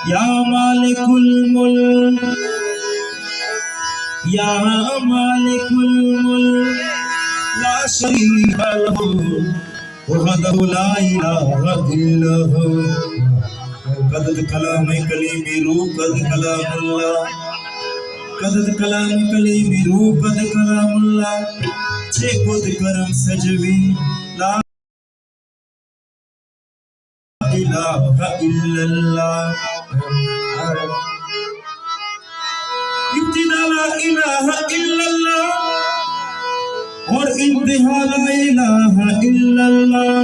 या मालिकुल मुल्क या मालिकुल मुल्क ला शरीका लहू वहदहु ला इलाहा इल्लहु कदद कलाम कलीमी रूह कद कलामुल्लाह कदद कलाम कलीमी रूह कद कलामुल्लाह छे खुद करम सजवी ला इलाहा इल्लल्लाह इब्तिदा ला इलाहा इल्लल्लाह और इंतहा ला इलाहा इल्लल्लाह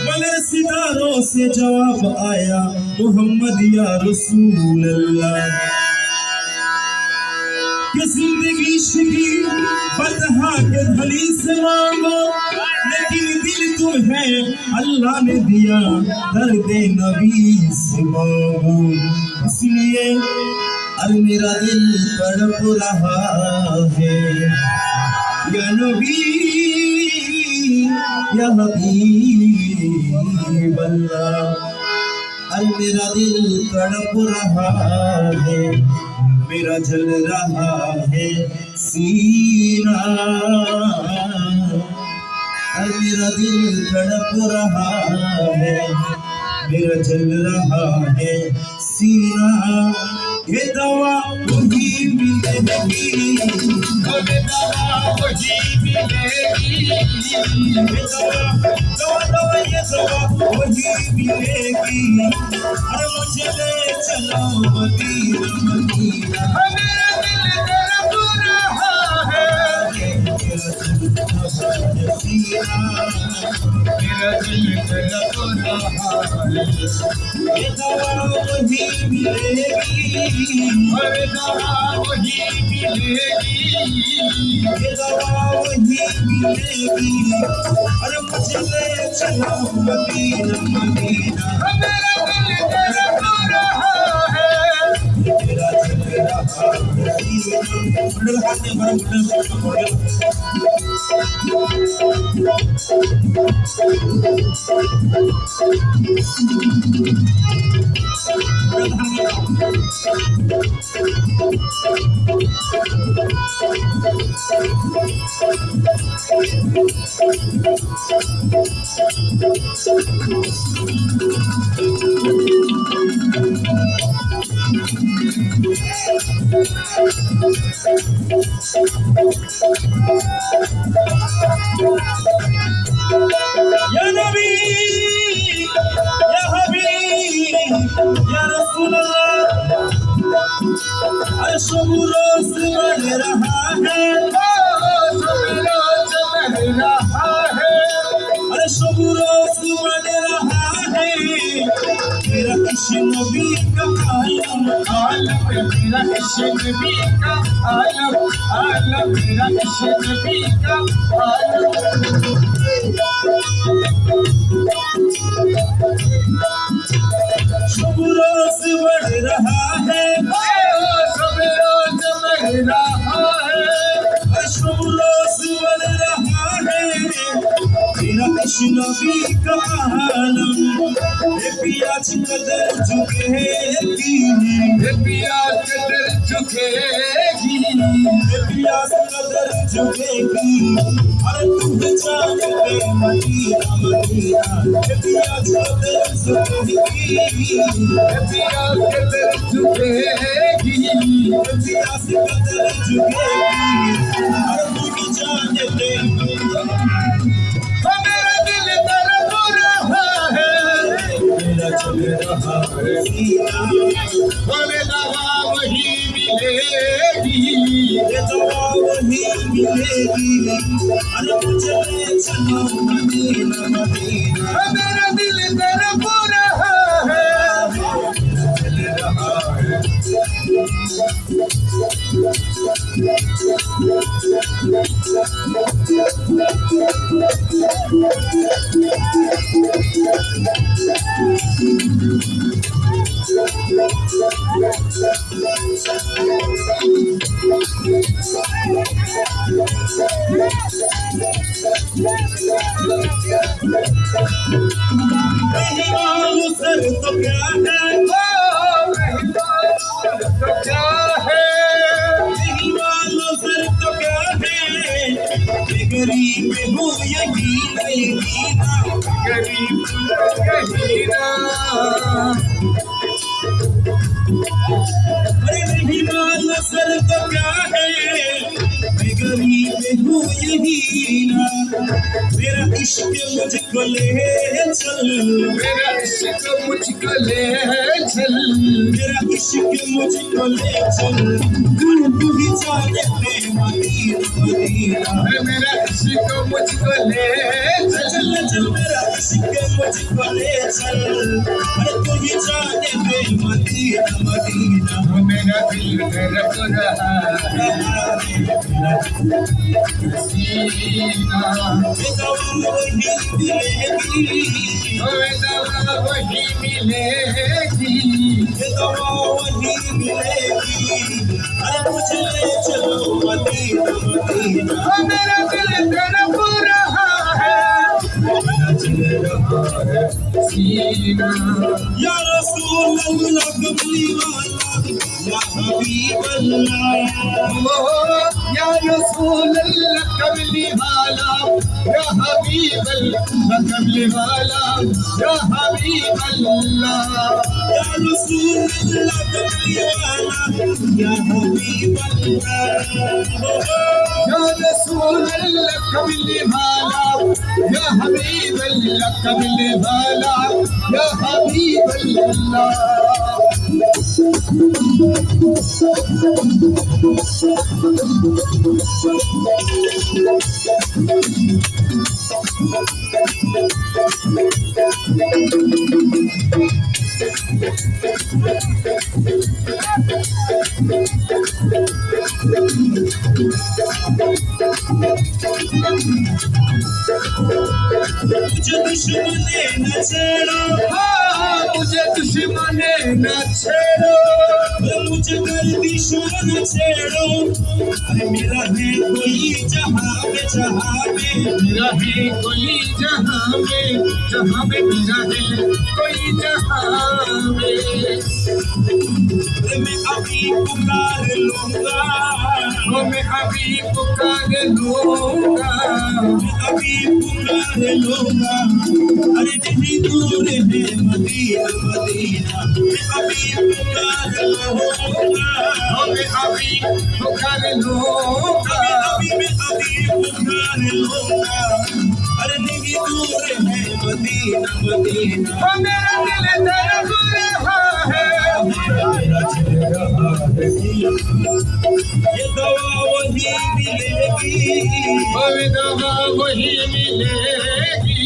मगर सितारों से जवाब आया मोहम्मद या रसूल अल्लाह कि जिंदगी शिकी बदहा के धली से मांगो लेकिन दिल तुम्हें अल्लाह ने दिया दर्द नबी से मांगो इसलिए अरे मेरा दिल तड़प रहा है या नबी या हबीब अल्लाह अरे मेरा दिल तड़प रहा है मेरा जल रहा है सीना अरे मेरा दिल तड़प रहा है मेरा जल रहा है सीना ये दवा वही मिलेगी ये दवा वही मिलेगी ये दवा वही मिलेगी अरे मुझे ले चलो मदीना मदीना मेरा दिल तड़प रहा है मेरा दिल तड़प रहा है ये दवा वही मिलेगी अरे दवा वही मिलेगी ये दवा वही मिलेगी अरे मुझे ले चलो मदीना मदीना मेरा दिल तड़प रहा है मेरा दिल रहा या नबी या हबीब या रसूल अल्लाह शुभ रोज बढ़ रहा है शुभ रोज बढ़ रहा है अरे शुभ रोज बढ़ रहा है मेरा इश्क नबी का आलम आलम मेरा इश्क नबी का आलम आलम मेरा इश्क नबी का आलम शुभ रोज बढ़ रहा है शुभ रोज बढ़ रहा है शुभ रोज बढ़ रहा है मेरा इश्क नबी का आलम प्याज कदर झुकेगी प्याज कदर झुकेगी प्याज कदर झुकेगी अरे तुम जानते मदीना मदीना प्याज कदर झुकेगी प्याज कदर झुकेगी प्यास कदर झुकेगी और तू ही जाने दे मेरा दिल तड़प रहा है मेरा चल रहा है सीना हमें दवा वही मिलेगी ये दवा वही मिलेगी अरे मुझे चलो मदीना मदीना मेरा दिल तड़प रहा है मेरा चल रहा है सर तो क्या है क्या है सर तो क्या है गरीब हूँ यही नहीं गरीब यही ना अरे नहीं मानो सर तो क्या है मैं गरीब हूँ यही ना मेरा इश्क मुझको ले चल मेरा इश्क मुझको ले चल मेरा इश्क मुझको ले चल तू ही जाने दे मदीना मदीना मेरा इश्क मुझको ले चल चल मेरा इश्क मुझको ले चल अरे तू ही जाने दे मदीना मदीना मेरा दिल तड़प रहा है सीना दवा वही मिलेगी दवा वही मिलेगी अरे मुझे ले चलो मदीना मदीना मेरा दिल तड़प रहा है मेरा चल रहा है सीना या रसूल अल्लाह कमली वाला या हबीब अल्लाह या रसूल अल्लाह कमली वाला या हबीब अल्लाह कमली वाला या हबीब अल्लाह या रसूल अल्लाह कमली वाला या हबीब अल्लाह या रसूल अल्लाह कमली वाला या हबीब अल्लाह कमली वाला या हबीब अल्लाह मुझे दुश्मने न छेड़ो मुझे दुश्मने न छेड़ो मुझे गर्दिशों न छेड़ो अरे मेरा है कोई जहाँ में मेरा है कोई जहाँ में मेरा है कोई जहाँ में मैं अभी पुकार लूँगा मैं अभी पुकार लूँगा मैं अभी पुकार लूँगा अरे नहीं दूर है मदीना मदीना मैं अभी पुकार लूँगा मैं अभी पुकार लूँगा मैं अभी पुकार लूँगा अरे नहीं दूर है मदीना मदीना मेरा दिल तड़प रहा है मेरा चल रहा है ये दवा वही मिलेगी दवा वही मिलेगी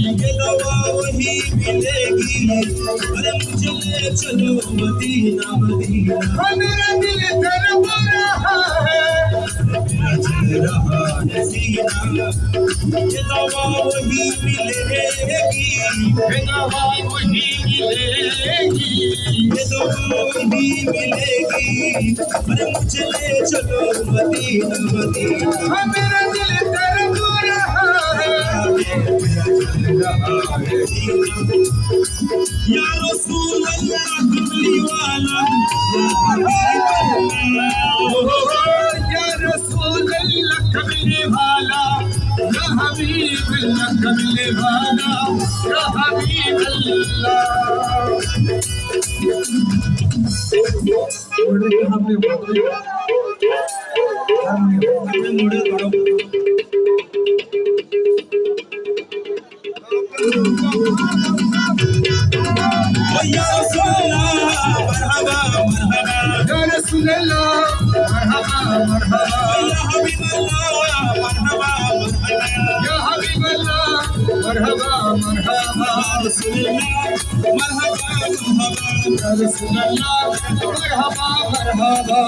ये दवा वही मिलेगी अरे मुझे ले चलो मदीना मदीना मेरा दिल तड़प रहा है मेरा चल रहा है सीना ये दवा वही मिलेगी ये दवा वही मिलेगी ये दवा वही मिलेगी अरे मुझे ले चलो मदीना मदीना मेरा दिल तड़प रहा है मेरा चल रहा है या रसूल अल्लाह कमली वाला या हबीब अल्लाह या रसूल अल्लाह कमली वाला या हबीब अल्लाह कमली वाला या हबीब अल्लाह हमने मुड़े करो या रसूल अल्लाह मरहबा मरहबा या हबीब अल्लाह मरहबा मरहबा या हबीब अल्लाह मरहबा मरहबा रसूल अल्लाह मरहबा मरहबा या रसूल अल्लाह मरहबा मरहबा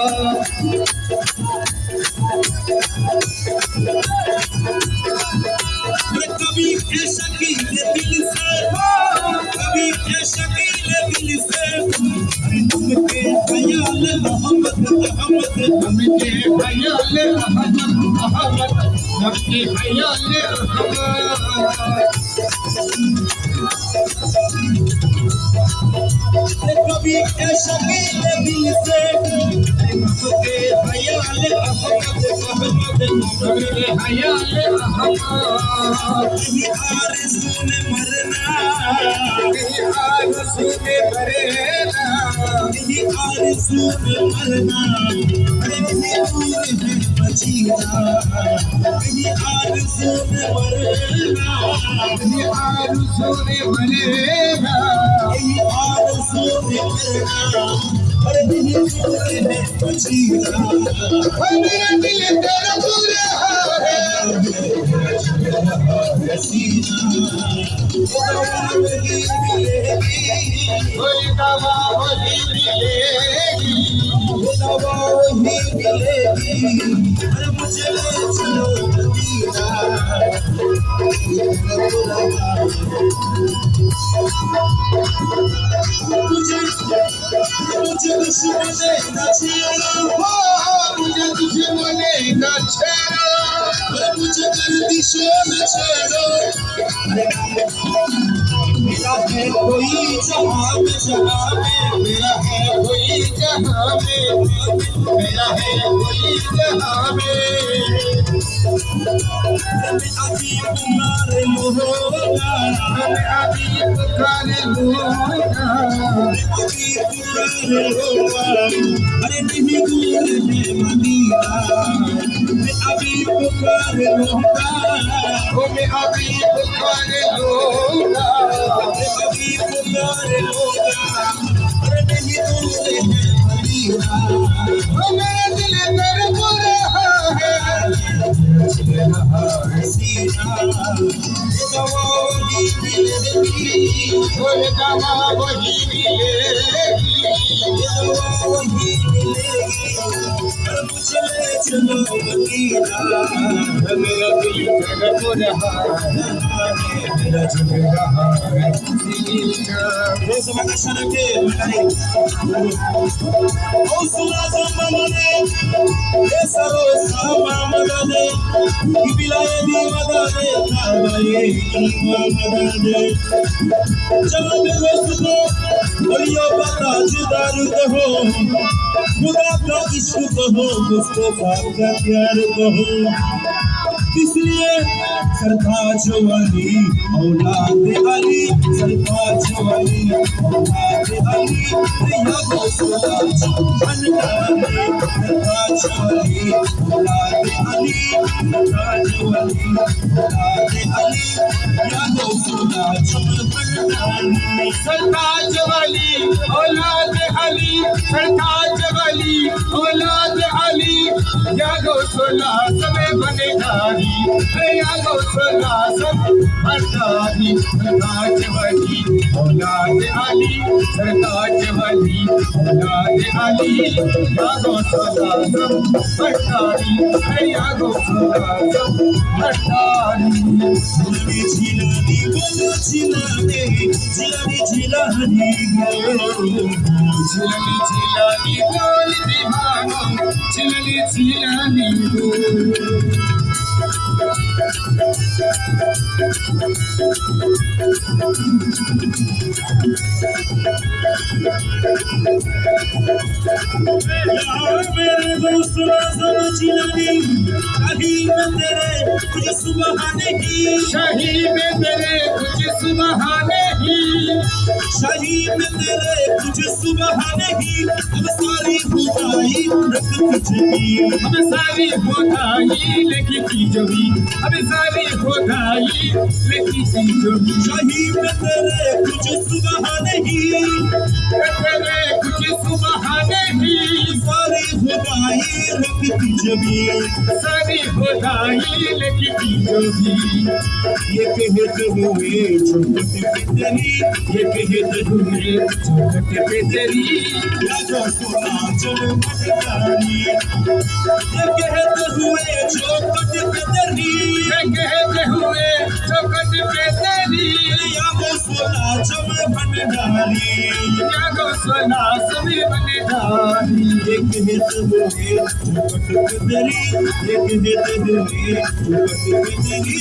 कभी शकील दिल से कभी शकील दिल से हमके ख्याल मोहम्मद मोहम्मद हमके ख्याल मोहम्मद मोहम्मद हमके ख्याल कभी शकील दिल से हमके ख्याल मोहम्मद मोहम्मद हमके ख्याल मोहम्मद आरज़ू में मरना आरज़ू में मरना आरज़ू में मरना अरे दूर है बचीना आरज़ू में मरना आरज़ू में मरना आरज़ू में मरना अरे दूर है बचीना मेरा दिल तेरा पूरा है कोई दवा वही मिलेगी दवा वही मिलेगी अरे मुझे ले चलो मदीना मुझे दुश्मन न छेड़ो मुझे दुश्मन न छेड़ो मुझे गर्दिशों न छेड़ो मेरा है कोई जहाँ में मेरा है कोई जहाँ में मेरा है कोई जहाँ में अभी पुकारे लूँगा अभी पुकारे लूँगा अभी पुकारे लूँगा अरे नहीं दूर है मदीना मैं अभी पुकारे लूँगा मैं अभी पुकारे लूँगा मैं अभी पुकारे लूँगा अरे नहीं दूर है मदीना मेरा दिल तेरे पूरा है सीना दवा वही मिलेगी दवा वही मिलेगी दवा वही मिलेगी मुझे ले चलो मदीना मेरा दिल तेरा पूरा मेरा दिल रहा है सीना वो समय का शरके मनाई ओ सुना zamane ये सरो सामा मदने बिलाए दी मदने ताबाये मदने जब दोस्तों और यो बता जुदार कहो खुदा का इश्क कहो मुस्तफा का प्यार कहो इसलिए सरताज वाली औलाद अली सरताज वाली औलाद अली या सरताज बनवाले सरताज वाली औलाद अली सरताज वाली औलाद अली या सरताज बनवाले सरताज वाली औलाद अली सरताज वाली औलाद अली या गौसला सबे बनेदारी या गौसला सब भंडारी सरताज वाली औलाद अली सरताज वाली औलाद अली या गौसला सब भंडारी या गौसला सब भंडारी झिलानी बोलो झिलानी झिलानी झिलानी झिलानी झिलानी बोल दीवानो झिलानी झिलानी बोल मेरे दोस्त चिलानी शाही में तेरे कुछ सुबहाने की शाही में तेरे कुछ सुबहाने ही शाही में तेरे कुछ सुबहाने की अब सारी खुदाई रख तुझी अब सारी खुदाई लेकी चीजों भी अब सारी खुदाई लेकी चीजों भी शाही में तेरे कुछ सुबहाने की तेरे कुछ सुबहाने ही सारी खुदाई रख तुझी सारी खुदाई लेकी चीजों भी ये कहते हुए चौखट पे तेरी ये कहते हुए चौखट पे तेरी यादों को नाचन मटकानी ये कहते हुए चौखट पे तेरी ये कहते हुए चौखट पे तेरी यादों को नाचन भंडारी यादों सोना सभी बनेदारी ये कहते हुए चौखट पे तेरी ये कहते हुए चौखट पे तेरी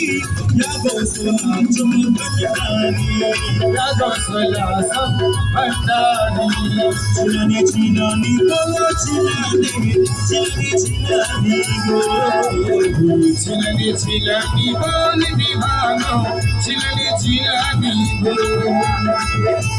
यादों को नाचन भंडारी यादों सोना सब भंडारी चिलानी चिलानी बोलो चिलानी चिलानी चिलानी गो चिलनी चिलनी बोल दीवानो चिलनी चिलनी बोल